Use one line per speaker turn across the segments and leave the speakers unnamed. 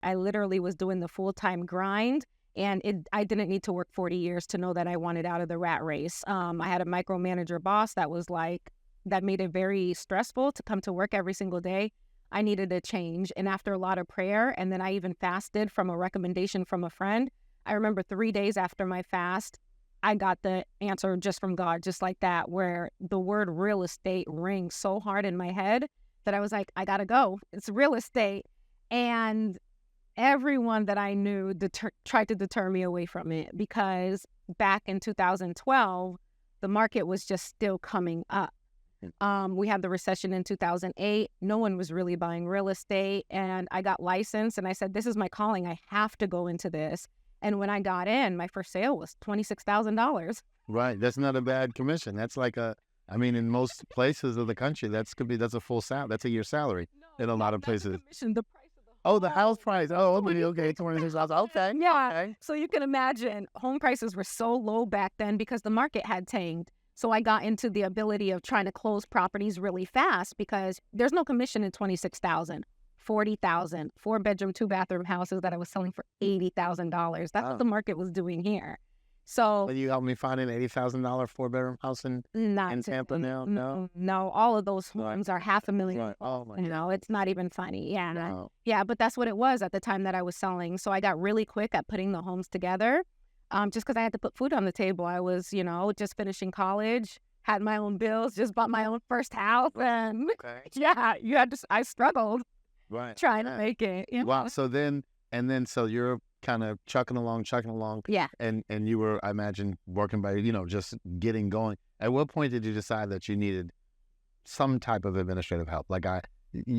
I literally was doing the full-time grind, and I didn't need to work 40 years to know that I wanted out of the rat race. I had a micromanager boss that was like, that made it very stressful to come to work every single day. I needed a change. And after a lot of prayer, and then I even fasted from a recommendation from a friend, I remember 3 days after my fast, I got the answer just from God, just like that, where the word real estate rings so hard in my head that I was like, I gotta go. It's real estate. And everyone that I knew tried to deter me away from it, because back in 2012, the market was just still coming up. We had the recession in 2008. No one was really buying real estate. And I got licensed and I said, this is my calling. I have to go into this. And when I got in, my first sale was $26,000.
Right. That's not a bad commission. That's like I mean, in most places of the country, that's a full salary. That's a year's salary in a lot of places.
The commission, the price of the
Oh, the house price. Oh, okay, $26,000. Okay.
Yeah.
Okay.
So you can imagine home prices were so low back then because the market had tanked. So I got into the ability of trying to close properties really fast because there's no commission in 26,000, 40,000, 4-bedroom, 2-bathroom houses that I was selling for $80,000. That's what the market was doing here. So
Will you help me find an $80,000 4-bedroom house in Tampa now?
No, all of those homes are $500,000.
Right. Oh my God.
It's not even funny. Yeah.
No.
Yeah, but that's what it was at the time that I was selling. So I got really quick at putting the homes together. Just because I had to put food on the table. I was, just finishing college, had my own bills, just bought my own first house. And I struggled trying to make it.
Wow. So you're kind of chucking along.
Yeah.
And you were, I imagine, working by, just getting going. At what point did you decide that you needed some type of administrative help? Like at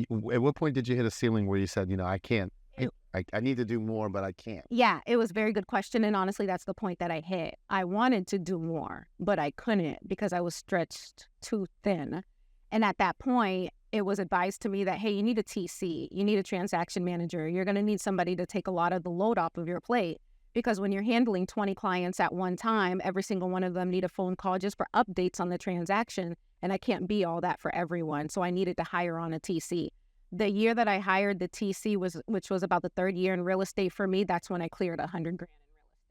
what point did you hit a ceiling where you said, I can't, I need to do more, but I can't?
Yeah, it was a very good question. And honestly, that's the point that I hit. I wanted to do more, but I couldn't because I was stretched too thin. And at that point, it was advised to me that, hey, you need a TC, you need a transaction manager. You're going to need somebody to take a lot of the load off of your plate. Because when you're handling 20 clients at one time, every single one of them need a phone call just for updates on the transaction. And I can't be all that for everyone. So I needed to hire on a TC. The year that I hired the TC which was about the third year in real estate for me, that's when I cleared $100,000 in real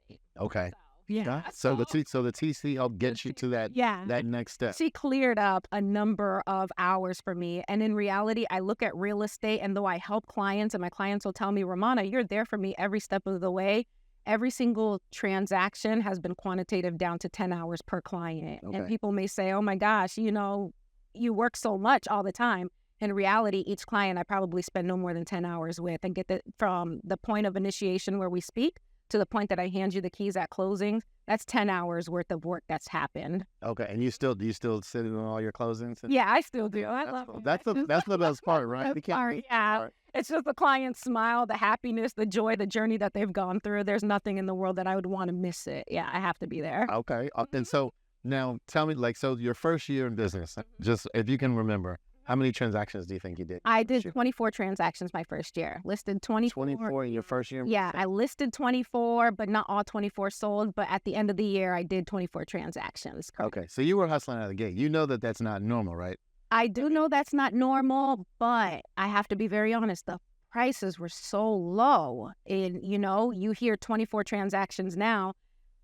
estate.
Okay.
So, yeah.
So the TC helped get you to that next step.
She cleared up a number of hours for me. And in reality, I look at real estate, and though I help clients and my clients will tell me, Romana, you're there for me every step of the way. Every single transaction has been quantitative down to 10 hours per client.
Okay.
And people may say, oh my gosh, you work so much all the time. In reality, each client I probably spend no more than 10 hours with, and get from the point of initiation where we speak to the point that I hand you the keys at closing. That's 10 hours worth of work that's happened.
Okay. And do you still sit in on all your closings?
Yeah, I still do. I love it.
That's the best part, right?
Yeah. It's just the client's smile, the happiness, the joy, the journey that they've gone through. There's nothing in the world that I would want to miss it. Yeah, I have to be there.
Okay. And so now tell me, so your first year in business, just if you can remember, how many transactions do you think you did?
I did 24 transactions my first year. Listed 24.
24 in your first year?
Yeah, I listed 24, but not all 24 sold. But at the end of the year, I did 24 transactions.
Okay, so you were hustling out of the gate. You know that's not normal, right?
I do know that's not normal, but I have to be very honest. The prices were so low. And, you hear 24 transactions now.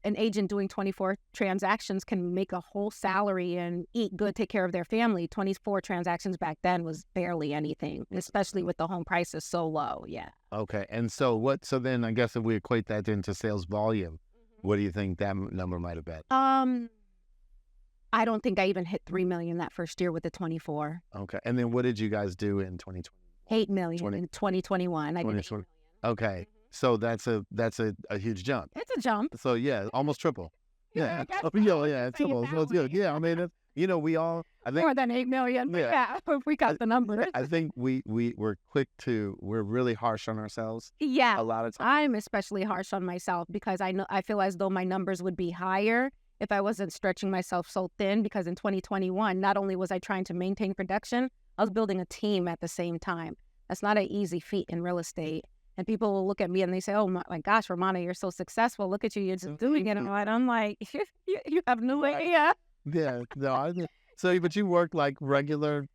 An agent doing 24 transactions can make a whole salary and eat good, take care of their family. 24 transactions back then was barely anything, especially with the home prices so low. Yeah.
Okay. And so then I guess if we equate that into sales volume, what do you think that number might have been?
I don't think I even hit 3 million that first year with the 24.
Okay. And then what did you guys do in 2020?
8 million in 2021. I did 8 million.
Okay. So that's a huge jump.
It's a jump.
So yeah, almost triple. Yeah.
Triple.
So it's good. Yeah. I mean, we all, I think,
more than 8 million. Yeah. If we got the number.
I think we're really harsh on ourselves.
Yeah.
A lot of times.
I'm especially harsh on myself because I feel as though my numbers would be higher if I wasn't stretching myself so thin, because in 2021, not only was I trying to maintain production, I was building a team at the same time. That's not an easy feat in real estate. And people will look at me and they say, oh my gosh, Romana, you're so successful. Look at you, you're just doing it. And I'm like, you have no idea.
Yeah. No, but you work like regular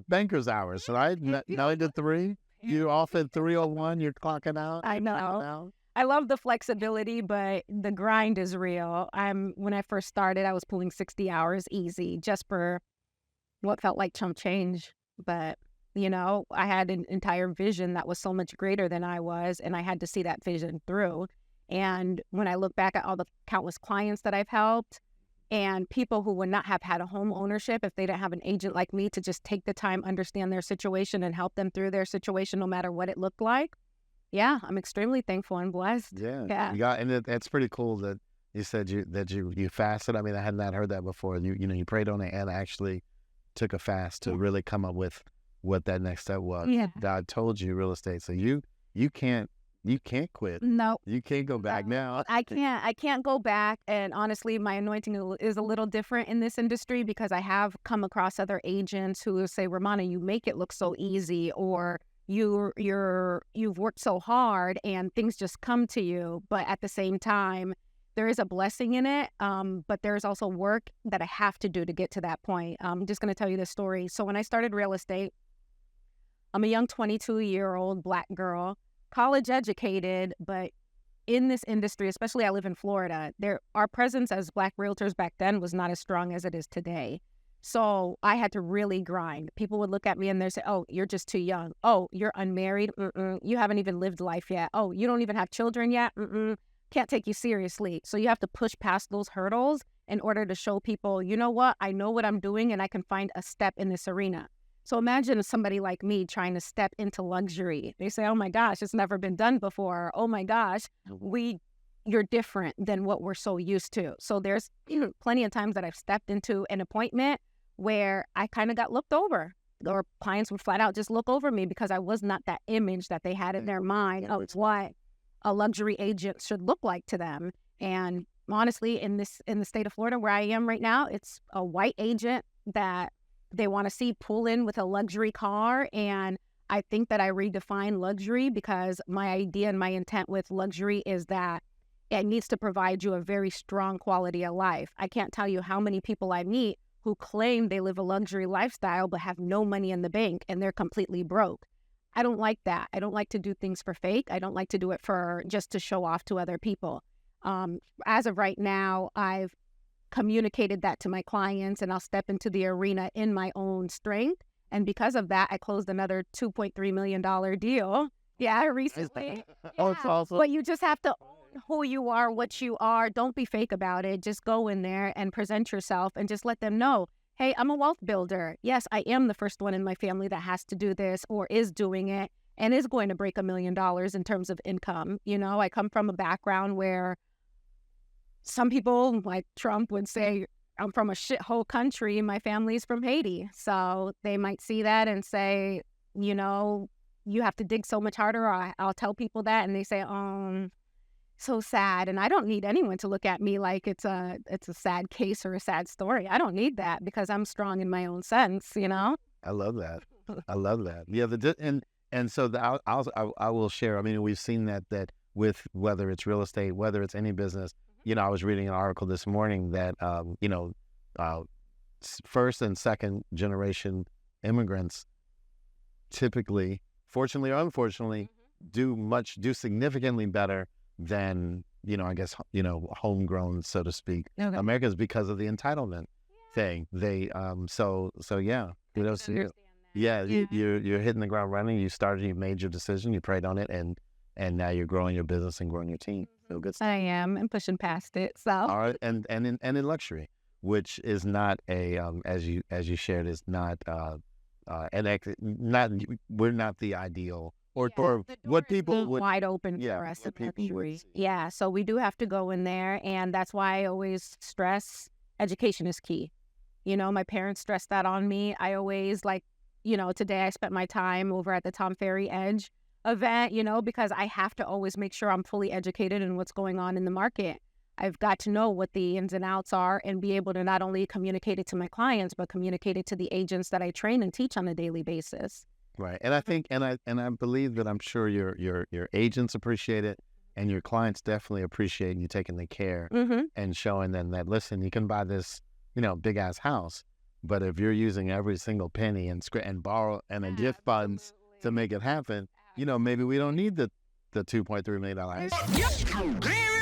banker's hours, right? Not into 3? You're off at 3:01. You're clocking out.
I
You're
know.
clocking out.
I love the flexibility, but the grind is real. When I first started, I was pulling 60 hours easy just for what felt like chump change. But, I had an entire vision that was so much greater than I was, and I had to see that vision through. And when I look back at all the countless clients that I've helped and people who would not have had a home ownership if they didn't have an agent like me to just take the time, understand their situation, and help them through their situation, no matter what it looked like. Yeah, I'm extremely thankful and blessed.
Yeah. You got, and that's pretty cool that you said you fasted. I mean, I had not heard that before. You prayed on it and actually took a fast to really come up with what that next step was.
Yeah.
God told you real estate, so you can't quit.
No,
You can't go back now.
I can't go back. And honestly, my anointing is a little different in this industry because I have come across other agents who will say, Romana, you make it look so easy, or you've worked so hard and things just come to you. But at the same time, there is a blessing in it. But there's also work that I have to do to get to that point. I'm just going to tell you this story. So when I started real estate, I'm a young 22-year-old Black girl, college educated, but in this industry, especially I live in Florida, our presence as Black realtors back then was not as strong as it is today. So I had to really grind. People would look at me and they'd say, oh, you're just too young. Oh, you're unmarried. You haven't even lived life yet. Oh, you don't even have children yet. Can't take you seriously. So you have to push past those hurdles in order to show people, you know what? I know what I'm doing and I can find a step in this arena. So imagine somebody like me trying to step into luxury. They say, oh my gosh, it's never been done before. Oh my gosh, you're different than what we're so used to. So there's plenty of times that I've stepped into an appointment where I kind of got looked over, or clients would flat out just look over me because I was not that image that they had in their mind of what a luxury agent should look like to them. And honestly, in the state of Florida where I am right now, it's a white agent that they want to see pull in with a luxury car. And I think that I redefine luxury because my idea and my intent with luxury is that it needs to provide you a very strong quality of life. I can't tell you how many people I meet who claim they live a luxury lifestyle but have no money in the bank and they're completely broke. I don't like that. I don't like to do things for fake. I don't like to do it for just to show off to other people. As of right now, I've communicated that to my clients, and I'll step into the arena in my own strength. And because of that, I closed another $2.3 million deal. Yeah, recently.
Oh, it's awesome.
But you just have to own who you are, what you are. Don't be fake about it. Just go in there and present yourself and just let them know, hey, I'm a wealth builder. Yes, I am the first one in my family that has to do this or is doing it and is going to break $1 million in terms of income. I come from a background where some people, like Trump, would say, I'm from a shithole country. My family's from Haiti. So they might see that and say, you have to dig so much harder. Or I'll tell people that and they say, so sad. And I don't need anyone to look at me like it's a sad case or a sad story. I don't need that because I'm strong in my own sense,
I love that. I love that. Yeah. And so I will share. I mean, we've seen that with whether it's real estate, whether it's any business. I was reading an article this morning that, first and second generation immigrants typically, fortunately or unfortunately, do significantly better than, I guess, homegrown, so to speak.
Okay.
Americans, because of the entitlement thing. They, so yeah, kudos to you. Yeah, you're hitting the ground running. You made your decision, you prayed on it, and now you're growing your business and growing your team. So good stuff.
I am, and pushing past it. So
all right, and in luxury, which is not a as you shared, is not we're not the ideal or what people would
wide open for us in luxury. Yeah, so we do have to go in there, and that's why I always stress education is key. My parents stressed that on me. I always today I spent my time over at the Tom Ferry Edge event, because I have to always make sure I'm fully educated in what's going on in the market. I've got to know what the ins and outs are and be able to not only communicate it to my clients, but communicate it to the agents that I train and teach on a daily basis.
Right. And I think, and I believe that I'm sure your agents appreciate it and your clients definitely appreciate you taking the care and showing them that, listen, you can buy this, big ass house, but if you're using every single penny and borrow and gift funds to make it happen, maybe we don't need the $2.3 million.